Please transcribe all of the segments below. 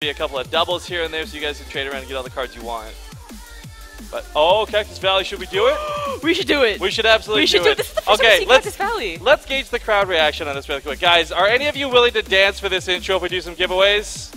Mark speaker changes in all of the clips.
Speaker 1: Be a couple of doubles here and there so you guys can trade around and get all the cards you want. But, oh, Cactus Valley, should we do it?
Speaker 2: We should do it.
Speaker 1: We should absolutely do it.
Speaker 2: This is the first time we see Cactus Valley.
Speaker 1: Let's gauge the crowd reaction on this really quick. Guys, are any of you willing to dance for this intro if we do some giveaways?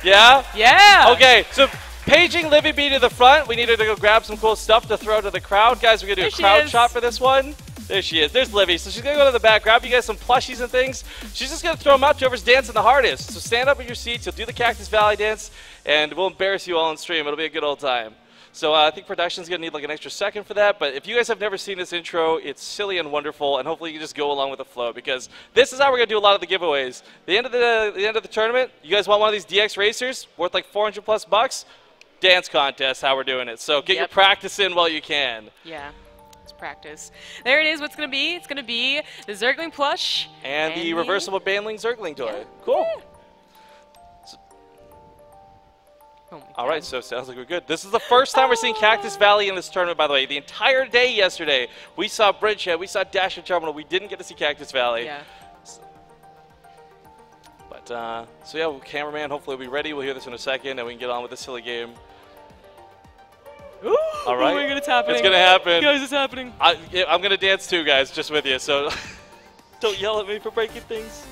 Speaker 1: Yeah?
Speaker 2: Yeah.
Speaker 1: Okay, so paging Livy B to the front. We need her to go grab some cool stuff to throw to the crowd. Guys, we're going to do a crowd shot for this one. There she is. There's Livy. So she's going to go to the back, grab you guys some plushies and things. She's just going to throw them out to whoever's dancing the hardest. So stand up in your seats. You'll do the Cactus Valley dance, and we'll embarrass you all on stream. It'll be a good old time. So I think production's going to need like an extra second for that. But if you guys have never seen this intro, it's silly and wonderful, and hopefully you can just go along with the flow, because this is how we're going to do a lot of the giveaways. The end of the tournament, you guys want one of these DX racers worth like 400 plus bucks? Dance contest, how we're doing it. So get your practice in while you can.
Speaker 2: Yeah. Practice. There it is. What's going to be? It's going to be the Zergling plush.
Speaker 1: And the reversible Banling Zergling toy. Yeah. Cool. So, all right, so sounds like we're good. This is the first time we're seeing Cactus Valley in this tournament, by the way. The entire day yesterday, we saw Bridgehead, we saw Dash and Terminal. We didn't get to see Cactus Valley. Yeah. But, so yeah, cameraman, hopefully we'll be ready. We'll hear this in a second, and we can get on with the silly game.
Speaker 2: Ooh,
Speaker 1: all right.
Speaker 2: Oh my God, it's happening.
Speaker 1: It's going to happen.
Speaker 2: Guys, it's happening.
Speaker 1: I'm going to dance too, guys, just with you. So don't yell at me for breaking things.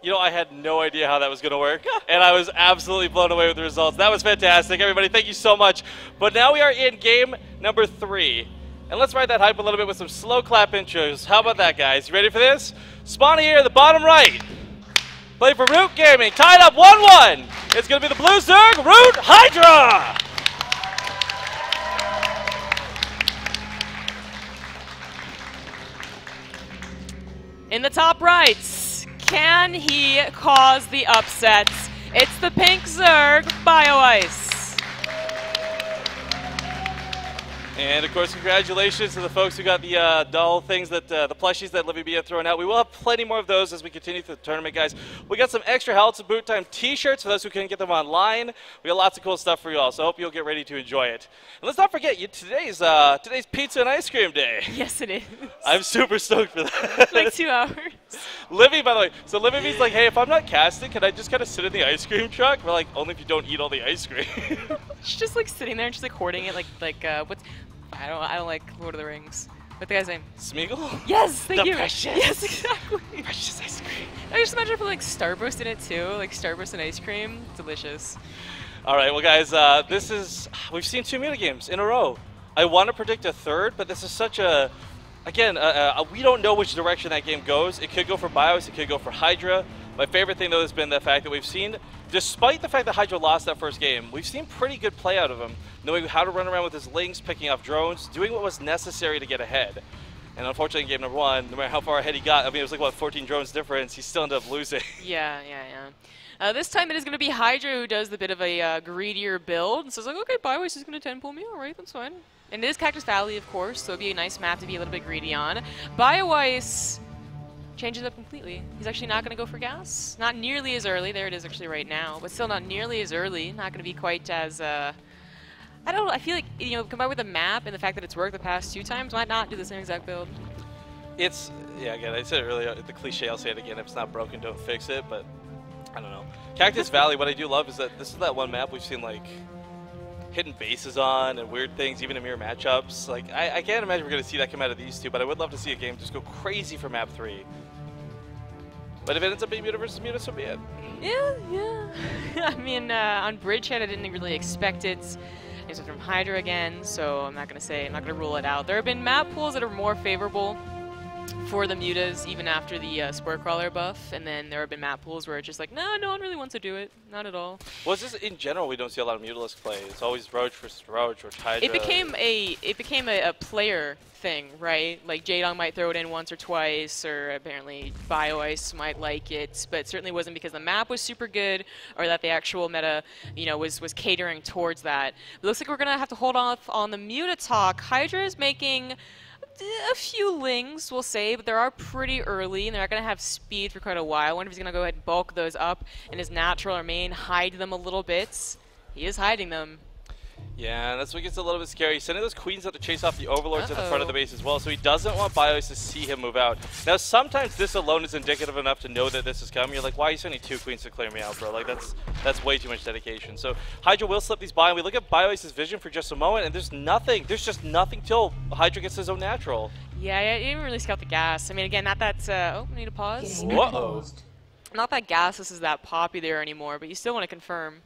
Speaker 1: You know, I had no idea how that was going to work, and I was absolutely blown away with the results. That was fantastic. Everybody, thank you so much. But now we are in game number 3. And let's ride that hype a little bit with some slow clap intros. How about that, guys? You ready for this? Spawny here, the bottom right. Play for Root Gaming. Tied up 1-1. It's going to be the Blue Zerg, Root Hydra.
Speaker 2: In the top right. Can he cause the upsets? It's the pink Zerg, Bioice.
Speaker 1: And of course, congratulations to the folks who got the doll things, that the plushies that Livy B had thrown out. We will have plenty more of those as we continue through the tournament, guys. We got some extra Hell to Boot Time t-shirts for those who couldn't get them online. We got lots of cool stuff for you all, so I hope you'll get ready to enjoy it. And let's not forget, today's pizza and ice cream day.
Speaker 2: Yes, it is.
Speaker 1: I'm super stoked for that.
Speaker 2: Like 2 hours.
Speaker 1: Livy, by the way, so Livy B's like, hey, if I'm not casting, can I just kind of sit in the ice cream truck? We're like, only if you don't eat all the ice cream.
Speaker 2: She's just like sitting there and she's like hoarding it, like what's? I don't like Lord of the Rings. What's the guy's name?
Speaker 1: Smeagol?
Speaker 2: Yes, thank you.
Speaker 1: Precious.
Speaker 2: Yes, exactly.
Speaker 1: Precious ice cream.
Speaker 2: I just imagine putting like Starburst in it too, like Starburst and ice cream. Delicious.
Speaker 1: All right, well, guys, we've seen 2 minigames in a row. I want to predict a third, but this is such a, again, we don't know which direction that game goes. It could go for Bioice, it could go for Hydra. My favorite thing, though, has been the fact that we've seen, despite the fact that Hydra lost that first game, we've seen pretty good play out of him, knowing how to run around with his links, picking off drones, doing what was necessary to get ahead. And unfortunately, in game number 1, no matter how far ahead he got, I mean, it was like, what, 14 drones difference, he still ended up losing.
Speaker 2: Yeah. This time it is going to be Hydra who does the bit of a greedier build. So it's like, okay, Bioice is going to 10-pull me, all right, that's fine. And it is Cactus Valley, of course, so it'd be a nice map to be a little bit greedy on. Bioice changes up completely. He's actually not going to go for gas. Not nearly as early. There it is actually right now, but still not nearly as early. Not going to be quite as, I feel like, you know, combined with the map and the fact that it's worked the past 2 times, why not do the same exact build?
Speaker 1: It's, yeah, again, I said it earlier, the cliche, I'll say it again, if it's not broken, don't fix it, but I don't know. Cactus Valley, what I do love is that this is that one map we've seen, like, hidden bases on and weird things, even in mirror matchups. Like, I can't imagine we're going to see that come out of these 2, but I would love to see a game just go crazy for map 3. But if it ends up being Muta versus Muta, so be it.
Speaker 2: Yeah. I mean, on Bridgehead, I didn't really expect it. It's from Hydra again, so I'm not going to rule it out. There have been map pools that are more favorable for the mutas even after the Spore Crawler buff, and then there have been map pools where it's just like, no one really wants to do it. Not at all.
Speaker 1: Well, it's just in general we don't see a lot of Mutalisk play. It's always Roach versus Roach or Hydra.
Speaker 2: It became a player thing, right? Like Jaedong might throw it in once or twice, or apparently Bioice might like it, but it certainly wasn't because the map was super good or that the actual meta, you know, was catering towards that. It looks like we're gonna have to hold off on the Muta talk. Hydra is making a few lings, we'll say, but they are pretty early, and they're not going to have speed for quite a while. I wonder if he's going to go ahead and bulk those up in his natural or main, hide them a little bit. He is hiding them.
Speaker 1: Yeah, that's what gets a little bit scary. He's sending those queens out to chase off the overlords at the front of the base as well, so he doesn't want Bioice to see him move out. Now, sometimes this alone is indicative enough to know that this is coming. You're like, why are you sending 2 queens to clear me out, bro? Like, that's way too much dedication. So Hydra will slip these by, and we look at Bioice's vision for just a moment, and there's nothing. There's just nothing till Hydra gets his own natural.
Speaker 2: Yeah, he didn't really scout the gas. I mean, again, not that, oh, I need to pause.
Speaker 1: Uh-oh.
Speaker 2: Not that Gasus is that popular anymore, but you still want to confirm.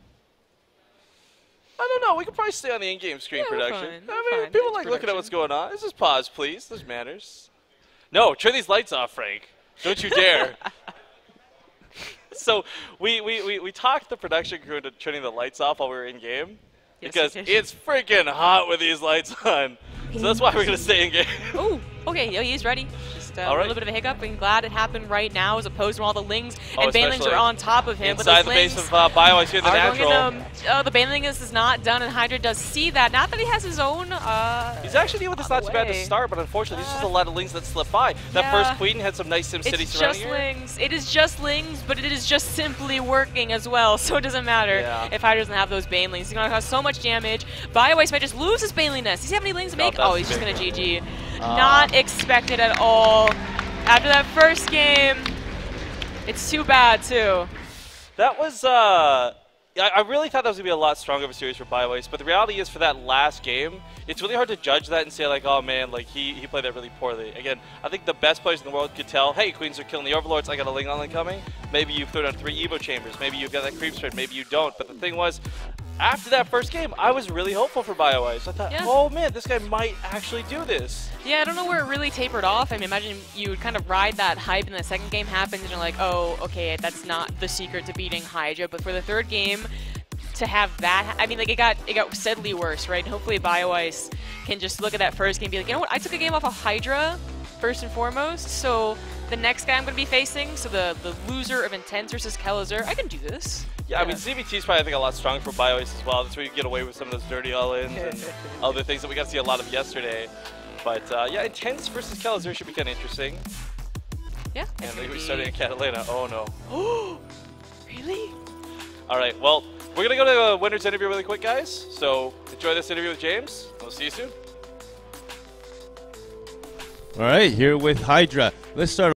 Speaker 1: I don't know. We could probably stay on the in-game screen production. I mean, people like looking at what's going on. Let's just pause, please. There's manners. No, turn these lights off, Frank. Don't you dare. So we talked the production crew into turning the lights off while we were in-game. Because it's freaking hot with these lights on. So that's why we're going to stay in-game.
Speaker 2: Oh, okay. Yeah, he's ready. A little bit of a hiccup, and glad it happened right now as opposed to all the lings and banelings are on top of him.
Speaker 1: Inside the base of Bioice here in the natural.
Speaker 2: The baneling is not done, and Hydra does see that. Not that he has his own.
Speaker 1: He's actually dealing with this not too bad to start, but unfortunately, there's just a lot of lings that slip by. That first queen had some nice SimCity surrounding her.
Speaker 2: Lings. It is just lings, but it is just simply working as well, so it doesn't matter if Hydra doesn't have those banelings. He's going to cause so much damage. Bioice might just lose his baneling nest. Does he have any lings to make? Oh, he's just going to GG. Not expected at all. After that first game, it's too bad, too.
Speaker 1: That was, I really thought that was going to be a lot stronger of a series for Bioice, but the reality is for that last game, it's really hard to judge that and say, like, oh, man, like, he played that really poorly. Again, I think the best players in the world could tell, hey, queens are killing the overlords, I got a ling on coming. Maybe you throw down 3 Evo chambers, maybe you've got that creep spread, maybe you don't. But the thing was, after that first game, I was really hopeful for Bioice. I thought, oh, man, this guy might actually do this.
Speaker 2: Yeah, I don't know where it really tapered off. I mean, imagine you would kind of ride that hype and the second game happens and you're like, oh, okay, that's not the secret to beating Hydra. But for the third game, to have that, I mean, like, it got steadily worse, right? And hopefully Bioice can just look at that first game and be like, you know what, I took a game off of Hydra, first and foremost, so the next guy I'm going to be facing, so the loser of Intense versus Kelazur, I can do this.
Speaker 1: Yeah, I mean, ZvZ is probably, I think, a lot stronger for Bioice as well. That's where you get away with some of those dirty all-ins and other things that we got to see a lot of yesterday. But, yeah, Intense versus Kelazur should be kind of interesting.
Speaker 2: Yeah.
Speaker 1: And we're starting in Catalina. Oh, no.
Speaker 2: Oh, really?
Speaker 1: All right, well, we're going to go to the winner's interview really quick, guys. So enjoy this interview with James. We'll see you soon.
Speaker 3: All right, here with Hydra. Let's start